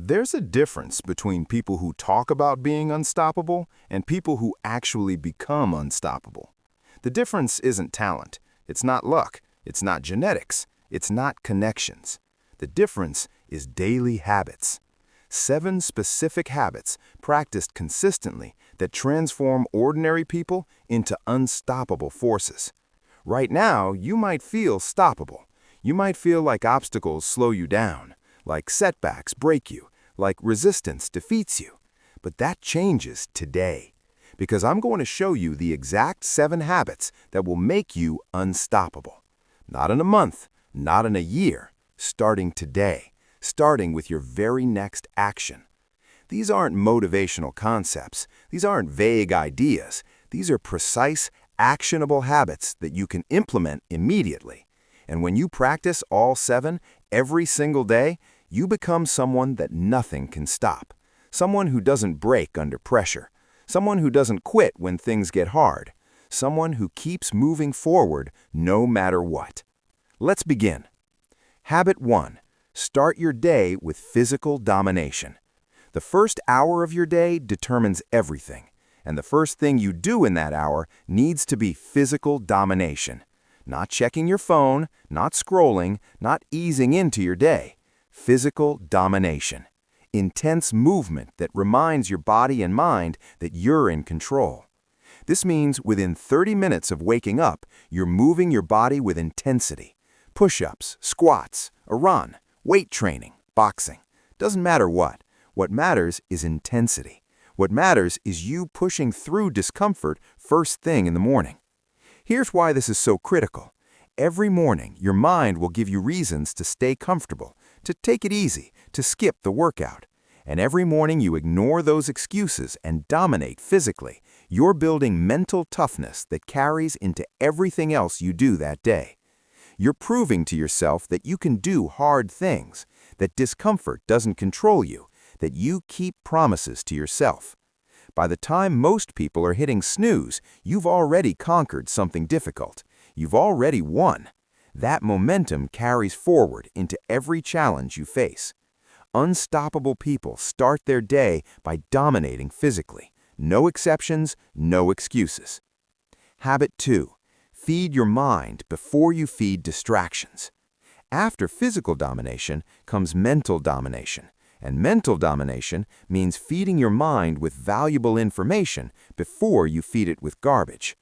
There's a difference between people who talk about being unstoppable and people who actually become unstoppable. The difference isn't talent, it's not luck, it's not genetics, it's not connections. The difference is daily habits. 7 specific habits practiced consistently that transform ordinary people into unstoppable forces. Right now, you might feel stoppable. You might feel like obstacles slow you down, like setbacks break you, like resistance defeats you. But that changes today, because I'm going to show you the exact 7 habits that will make you unstoppable. Not in a month, not in a year, starting today, starting with your very next action. These aren't motivational concepts. These aren't vague ideas. These are precise, actionable habits that you can implement immediately. And when you practice all 7 every single day, you become someone that nothing can stop. Someone who doesn't break under pressure. Someone who doesn't quit when things get hard. Someone who keeps moving forward no matter what. Let's begin. Habit 1. Start your day with physical domination. The first hour of your day determines everything, and the first thing you do in that hour needs to be physical domination. Not checking your phone, not scrolling, not easing into your day. Physical domination. Intense movement that reminds your body and mind that you're in control. This means within 30 minutes of waking up, you're moving your body with intensity. Push-ups, squats, a run, weight training, boxing. Doesn't matter what. What matters is intensity. What matters is you pushing through discomfort first thing in the morning. Here's why this is so critical. Every morning, your mind will give you reasons to stay comfortable, to take it easy, to skip the workout. And every morning you ignore those excuses and dominate physically. You're building mental toughness that carries into everything else you do that day. You're proving to yourself that you can do hard things, that discomfort doesn't control you, that you keep promises to yourself. By the time most people are hitting snooze, you've already conquered something difficult. You've already won. That momentum carries forward into every challenge you face. Unstoppable people start their day by dominating physically. No exceptions, no excuses. Habit 2. Feed your mind before you feed distractions. After physical domination comes mental domination. And mental domination means feeding your mind with valuable information before you feed it with garbage.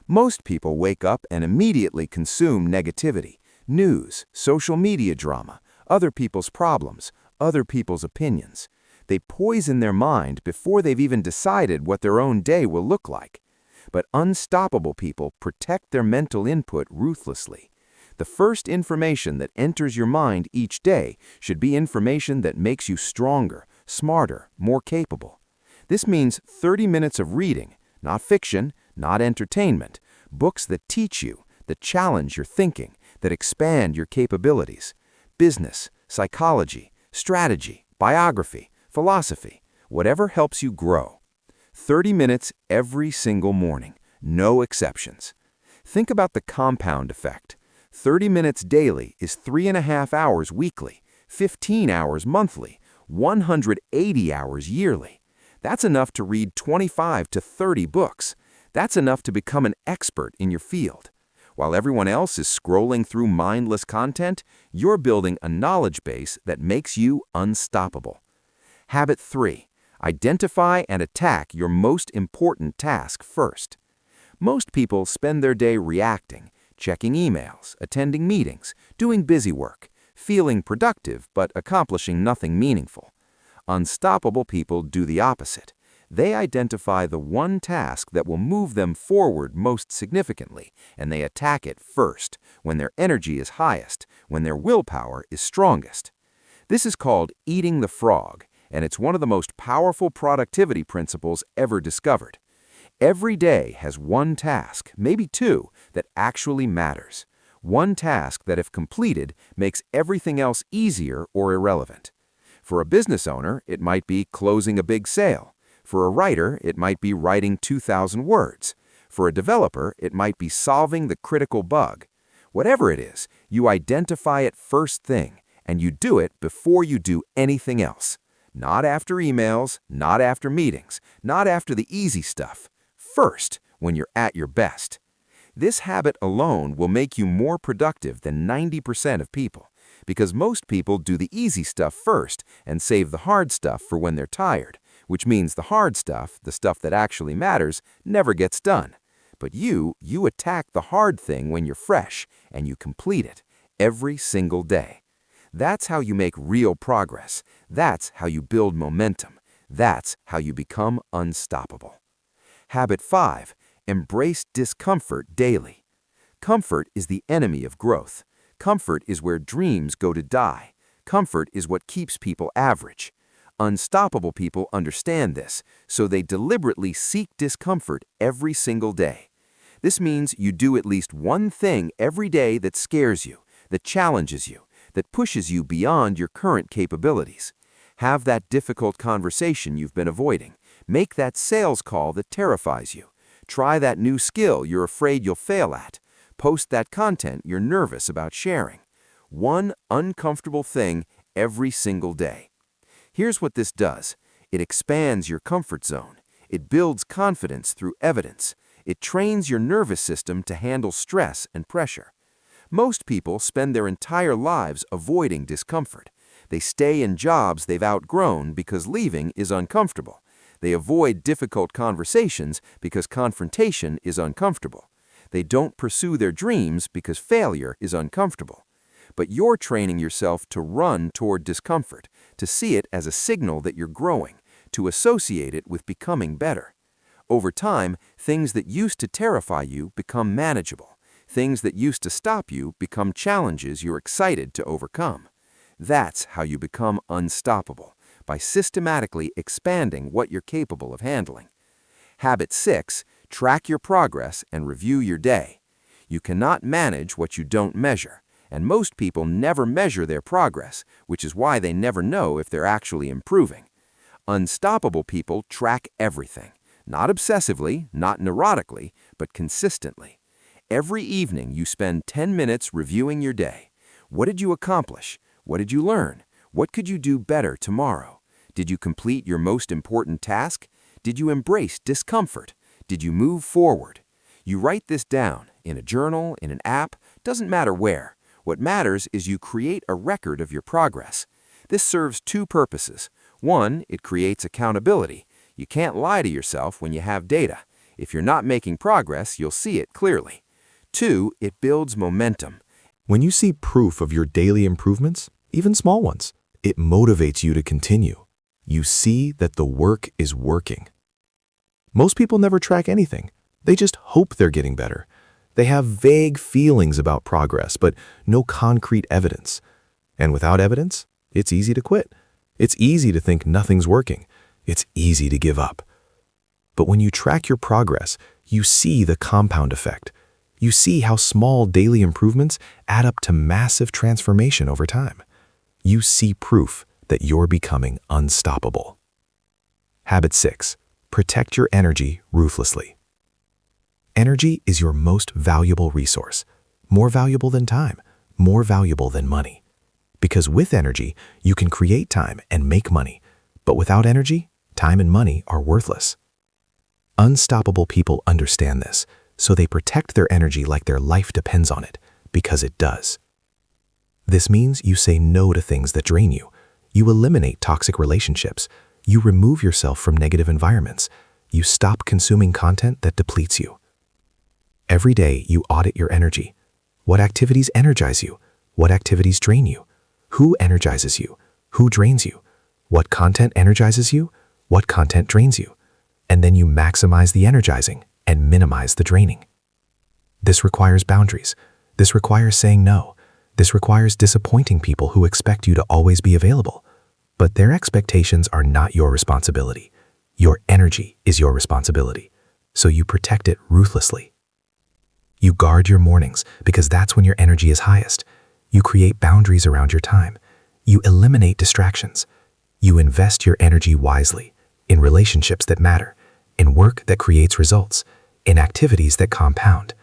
Most people wake up and immediately consume negativity, news, social media drama, other people's problems, other people's opinions. They poison their mind before they've even decided what their own day will look like. But unstoppable people protect their mental input ruthlessly. The first information that enters your mind each day should be information that makes you stronger, smarter, more capable. This means 30 minutes of reading, not fiction, not entertainment, books that teach you, that challenge your thinking, that expand your capabilities. Business, psychology, strategy, biography, philosophy, whatever helps you grow. 30 minutes every single morning, no exceptions. Think about the compound effect. 30 minutes daily is 3.5 hours weekly, 15 hours monthly, 180 hours yearly. That's enough to read 25 to 30 books. That's enough to become an expert in your field. While everyone else is scrolling through mindless content, you're building a knowledge base that makes you unstoppable. Habit 3. Identify and attack your most important task first. Most people spend their day reacting, checking emails, attending meetings, doing busy work, feeling productive but accomplishing nothing meaningful. Unstoppable people do the opposite. They identify the one task that will move them forward most significantly, and they attack it first, when their energy is highest, when their willpower is strongest. This is called eating the frog, and it's one of the most powerful productivity principles ever discovered. Every day has one task, maybe 2, that actually matters. One task that, if completed, makes everything else easier or irrelevant. For a business owner, it might be closing a big sale. For a writer, it might be writing 2,000 words. For a developer, it might be solving the critical bug. Whatever it is, you identify it first thing, and you do it before you do anything else. Not after emails, not after meetings, not after the easy stuff. First, when you're at your best. This habit alone will make you more productive than 90% of people, because most people do the easy stuff first and save the hard stuff for when they're tired, which means the hard stuff, the stuff that actually matters, never gets done. But you attack the hard thing when you're fresh, and you complete it every single day. That's how you make real progress. That's how you build momentum. That's how you become unstoppable. Habit 5. Embrace discomfort daily. Comfort is the enemy of growth. Comfort is where dreams go to die. Comfort is what keeps people average. Unstoppable people understand this, so they deliberately seek discomfort every single day. This means you do at least one thing every day that scares you, that challenges you, that pushes you beyond your current capabilities. Have that difficult conversation you've been avoiding. Make that sales call that terrifies you. Try that new skill you're afraid you'll fail at. Post that content you're nervous about sharing. One uncomfortable thing every single day. Here's what this does. It expands your comfort zone. It builds confidence through evidence. It trains your nervous system to handle stress and pressure. Most people spend their entire lives avoiding discomfort. They stay in jobs they've outgrown because leaving is uncomfortable. They avoid difficult conversations because confrontation is uncomfortable. They don't pursue their dreams because failure is uncomfortable. But you're training yourself to run toward discomfort, to see it as a signal that you're growing, to associate it with becoming better. Over time, things that used to terrify you become manageable. Things that used to stop you become challenges you're excited to overcome. That's how you become unstoppable, by systematically expanding what you're capable of handling. Habit 6, track your progress and review your day. You cannot manage what you don't measure, and most people never measure their progress, which is why they never know if they're actually improving. Unstoppable people track everything, not obsessively, not neurotically, but consistently. Every evening you spend 10 minutes reviewing your day. What did you accomplish? What did you learn? What could you do better tomorrow? Did you complete your most important task? Did you embrace discomfort? Did you move forward? You write this down in a journal, in an app, doesn't matter where. What matters is you create a record of your progress. This serves two purposes. One, it creates accountability. You can't lie to yourself when you have data. If you're not making progress, you'll see it clearly. Two, it builds momentum. When you see proof of your daily improvements, even small ones, it motivates you to continue. You see that the work is working. Most people never track anything. They just hope they're getting better. They have vague feelings about progress, but no concrete evidence. And without evidence, it's easy to quit. It's easy to think nothing's working. It's easy to give up. But when you track your progress, you see the compound effect. You see how small daily improvements add up to massive transformation over time. You see proof that you're becoming unstoppable. Habit 6. Protect your energy ruthlessly. Energy is your most valuable resource. More valuable than time, more valuable than money. Because with energy, you can create time and make money. But without energy, time and money are worthless. Unstoppable people understand this, so they protect their energy like their life depends on it, because it does. This means you say no to things that drain you. You eliminate toxic relationships. You remove yourself from negative environments. You stop consuming content that depletes you. Every day, you audit your energy. What activities energize you? What activities drain you? Who energizes you? Who drains you? What content energizes you? What content drains you? And then you maximize the energizing and minimize the draining. This requires boundaries. This requires saying no. This requires disappointing people who expect you to always be available. But their expectations are not your responsibility. Your energy is your responsibility, so you protect it ruthlessly. You guard your mornings because that's when your energy is highest. You create boundaries around your time. You eliminate distractions. You invest your energy wisely in relationships that matter, in work that creates results, in activities that compound.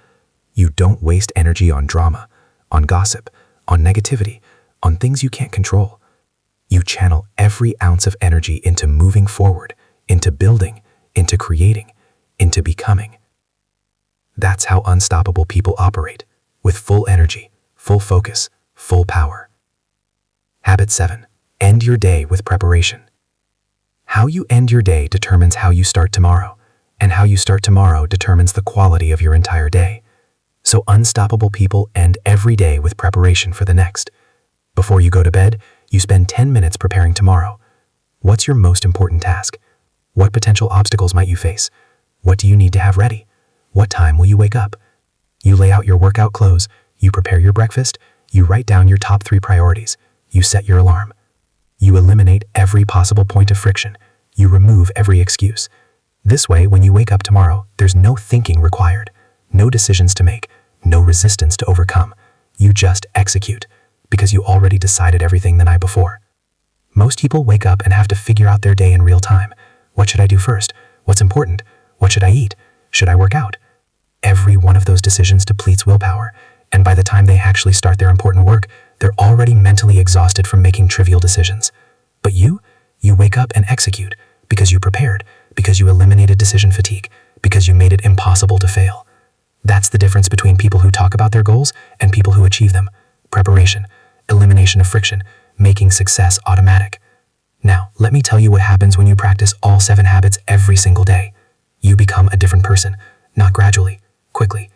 You don't waste energy on drama, on gossip, on negativity, on things you can't control. You channel every ounce of energy into moving forward, into building, into creating, into becoming. That's how unstoppable people operate, with full energy, full focus, full power. Habit 7. End your day with preparation. How you end your day determines how you start tomorrow, and how you start tomorrow determines the quality of your entire day. So unstoppable people end every day with preparation for the next. Before you go to bed, you spend 10 minutes preparing tomorrow. What's your most important task? What potential obstacles might you face? What do you need to have ready? What time will you wake up? You lay out your workout clothes, you prepare your breakfast, you write down your top 3 priorities, you set your alarm. You eliminate every possible point of friction. You remove every excuse. This way, when you wake up tomorrow, there's no thinking required, no decisions to make, no resistance to overcome. You just execute, because you already decided everything the night before. Most people wake up and have to figure out their day in real time. What should I do first? What's important? What should I eat? Should I work out? Every one of those decisions depletes willpower, and by the time they actually start their important work, they're already mentally exhausted from making trivial decisions. But you wake up and execute, because you prepared, because you eliminated decision fatigue, because you made it impossible to fail. That's the difference between people who talk about their goals and people who achieve them. Preparation, elimination of friction, making success automatic. Now, let me tell you what happens when you practice all 7 habits every single day. You become a different person, not gradually, quickly.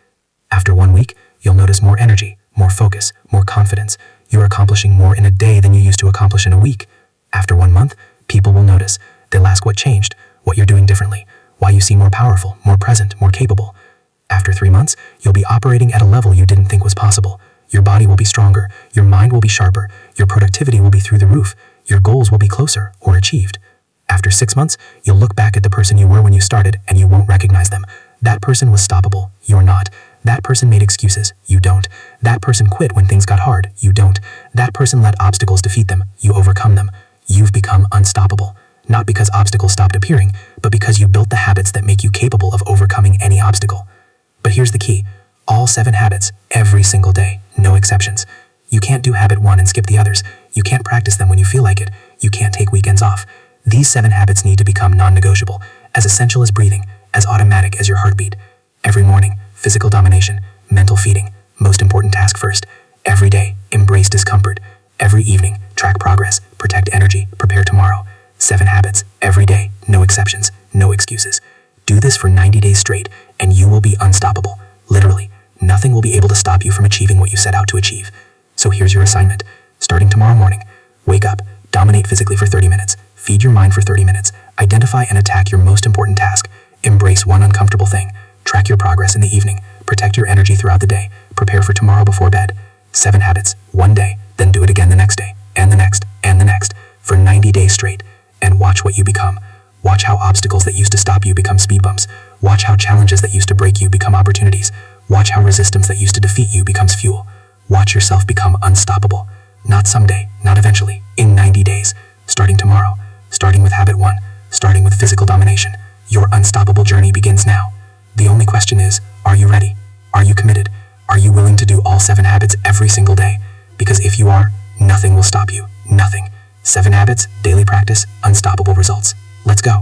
After 1 week, you'll notice more energy, more focus, more confidence. You're accomplishing more in a day than you used to accomplish in a week. After 1 month, people will notice. They'll ask what changed, what you're doing differently, why you seem more powerful, more present, more capable. After 3 months, you'll be operating at a level you didn't think was possible. Your body will be stronger, your mind will be sharper, your productivity will be through the roof, your goals will be closer or achieved. After 6 months, you'll look back at the person you were when you started and you won't recognize them. That person was stoppable, you're not. That person made excuses, you don't. That person quit when things got hard, you don't. That person let obstacles defeat them, you overcome them. You've become unstoppable. Not because obstacles stopped appearing, but because you built the habits that make you capable of overcoming any obstacle. But here's the key. All 7 habits, every single day, no exceptions. You can't do habit 1 and skip the others. You can't practice them when you feel like it. You can't take weekends off. These 7 habits need to become non-negotiable, as essential as breathing, as automatic as your heartbeat. Every morning, physical domination, mental feeding, most important task first. Every day, embrace discomfort. Every evening, track progress, protect energy, prepare tomorrow. 7 habits, every day, no exceptions, no excuses. Do this for 90 days straight, and you will be unstoppable. Literally, nothing will be able to stop you from achieving what you set out to achieve. So here's your assignment. Starting tomorrow morning, wake up, dominate physically for 30 minutes, feed your mind for 30 minutes, identify and attack your most important task, embrace one uncomfortable thing, track your progress in the evening, protect your energy throughout the day, prepare for tomorrow before bed. 7 habits, 1 day, then do it again the next day, and the next, and the next, for 90 days straight, and watch what you become. Watch how obstacles that used to stop you become speed bumps. Watch how challenges that used to break you become opportunities. Watch how resistance that used to defeat you becomes fuel. Watch yourself become unstoppable. Not someday, not eventually, in 90 days. Starting tomorrow. Starting with habit 1. Starting with physical domination. Your unstoppable journey begins now. The only question is, are you ready? Are you committed? Are you willing to do all 7 habits every single day? Because if you are, nothing will stop you. Nothing. 7 habits, daily practice, unstoppable results. Let's go.